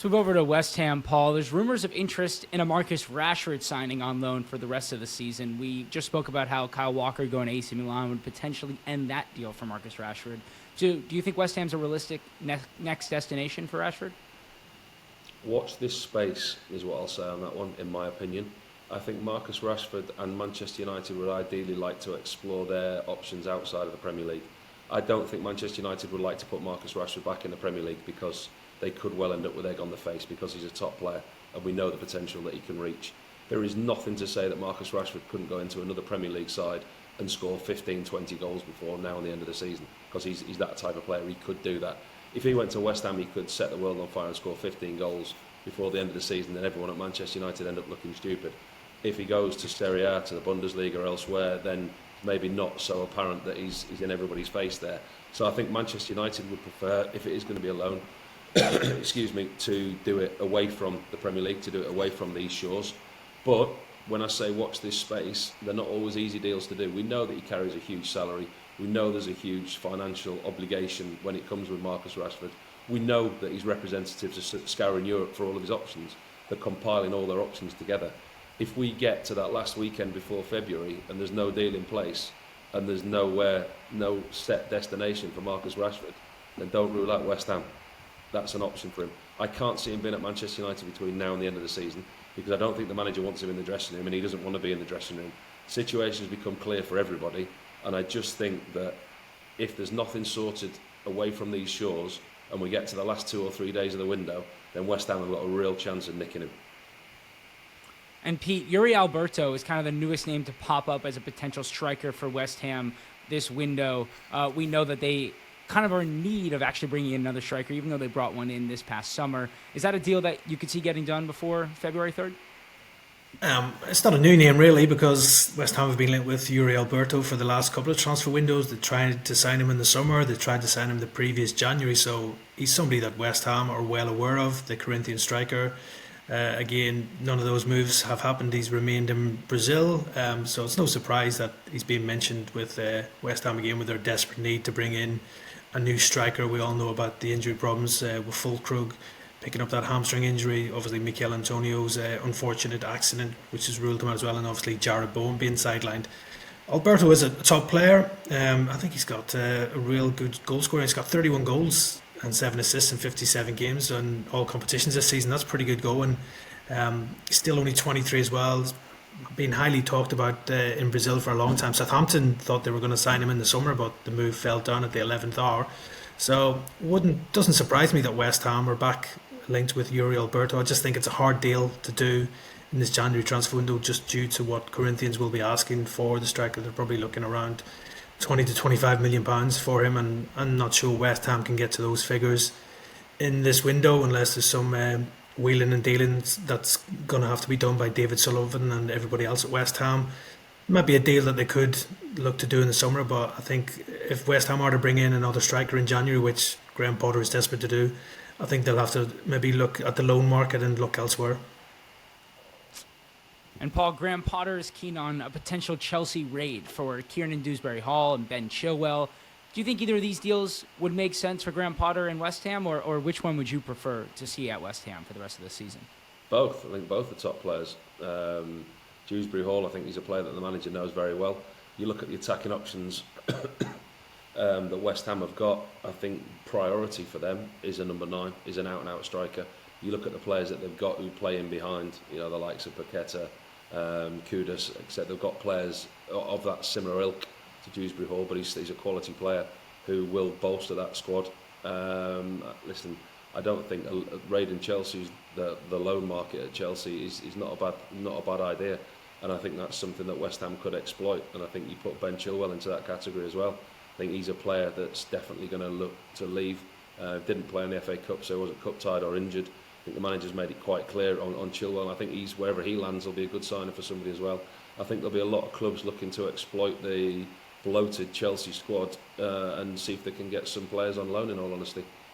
Let's move over to West Ham, Paul. There's rumors of interest in a Marcus Rashford signing on loan for the rest of the season. We just spoke about how Kyle Walker going to AC Milan would potentially end that deal for Marcus Rashford. Do you think West Ham's a realistic next destination for Rashford? Watch this space is what I'll say on that one, in my opinion. I think Marcus Rashford and Manchester United would ideally like to explore their options outside of the Premier League. I don't think Manchester United would like to put Marcus Rashford back in the Premier League because they could well end up with egg on the face because he's a top player and we know the potential that he can reach. There is nothing to say that Marcus Rashford couldn't go into another Premier League side and score 15, 20 goals before now and the end of the season because he's that type of player. He could do that. If he went to West Ham, he could set the world on fire and score 15 goals before the end of the season, and everyone at Manchester United end up looking stupid. If he goes to Serie A, to the Bundesliga or elsewhere, then maybe not so apparent that he's in everybody's face there. So I think Manchester United would prefer, if it is going to be a loan, excuse me, to do it away from the Premier League, to do it away from these shores. But when I say watch this space, they're not always easy deals to do. We know that he carries a huge salary. We know there's a huge financial obligation when it comes with Marcus Rashford. We know that his representatives are scouring Europe for all of his options. They're compiling all their options together. If we get to that last weekend before February and there's no deal in place and there's no set destination for Marcus Rashford, then don't rule out West Ham. That's an option for him. I can't see him being at Manchester United between now and the end of the season because I don't think the manager wants him in the dressing room and he doesn't want to be in the dressing room. Situations become clear for everybody, and I just think that if there's nothing sorted away from these shores and we get to the last 2 or 3 days of the window, then West Ham have got a real chance of nicking him. And Pete, Yuri Alberto is kind of the newest name to pop up as a potential striker for West Ham this window. We know that they kind of are in need of actually bringing in another striker, even though they brought one in this past summer. Is that a deal that you could see getting done before February 3rd? It's not a new name really because West Ham have been linked with Yuri Alberto for the last couple of transfer windows. They tried to sign him in the summer, they tried to sign him the previous January, so he's somebody that West Ham are well aware of, the Corinthian striker. Again, none of those moves have happened. He's remained in Brazil, so it's no surprise that he's being mentioned with West Ham again with their desperate need to bring in a new striker. We all know about the injury problems with Fulkrug picking up that hamstring injury, obviously Mikel Antonio's unfortunate accident which has ruled him out as well, and obviously Jared Bowen being sidelined. Alberto is a top player. I think he's got a real good goal scorer. He's got 31 goals and 7 assists in 57 games on all competitions this season. That's pretty good going. He's still only 23 as well. He's been highly talked about in Brazil for a long time. Southampton thought they were going to sign him in the summer, but the move fell down at the 11th hour. So doesn't surprise me that West Ham are back linked with Yuri Alberto. I just think it's a hard deal to do in this January transfer window just due to what Corinthians will be asking for the striker. They're probably looking around 20 to 25 million pounds for him, and I'm not sure West Ham can get to those figures in this window unless there's some wheeling and dealing that's going to have to be done by David Sullivan and everybody else at West Ham. It might be a deal that they could look to do in the summer, but I think if West Ham are to bring in another striker in January, which Graham Potter is desperate to do, I think they'll have to maybe look at the loan market and look elsewhere. And Paul, Graham Potter is keen on a potential Chelsea raid for Kieran Dewsbury-Hall and Ben Chilwell. Do you think either of these deals would make sense for Graham Potter and West Ham, or which one would you prefer to see at West Ham for the rest of the season? Both. I think both are top players. Dewsbury-Hall, I think he's a player that the manager knows very well. You look at the attacking options that West Ham have got, I think priority for them is a number 9, is an out-and-out striker. You look at the players that they've got who play in behind, the likes of Paqueta, Kudus, except they've got players of that similar ilk to Dewsbury-Hall, but he's a quality player who will bolster that squad. Listen, I don't think raiding Chelsea's the loan market at Chelsea is not a bad idea, and I think that's something that West Ham could exploit. And I think you put Ben Chilwell into that category as well. I think he's a player that's definitely going to look to leave. Didn't play in the FA Cup, so he wasn't cup tied or injured. I think the manager's made it quite clear on Chilwell, and I think wherever he lands will be a good signing for somebody as well. I think there'll be a lot of clubs looking to exploit the bloated Chelsea squad and see if they can get some players on loan, in all honesty.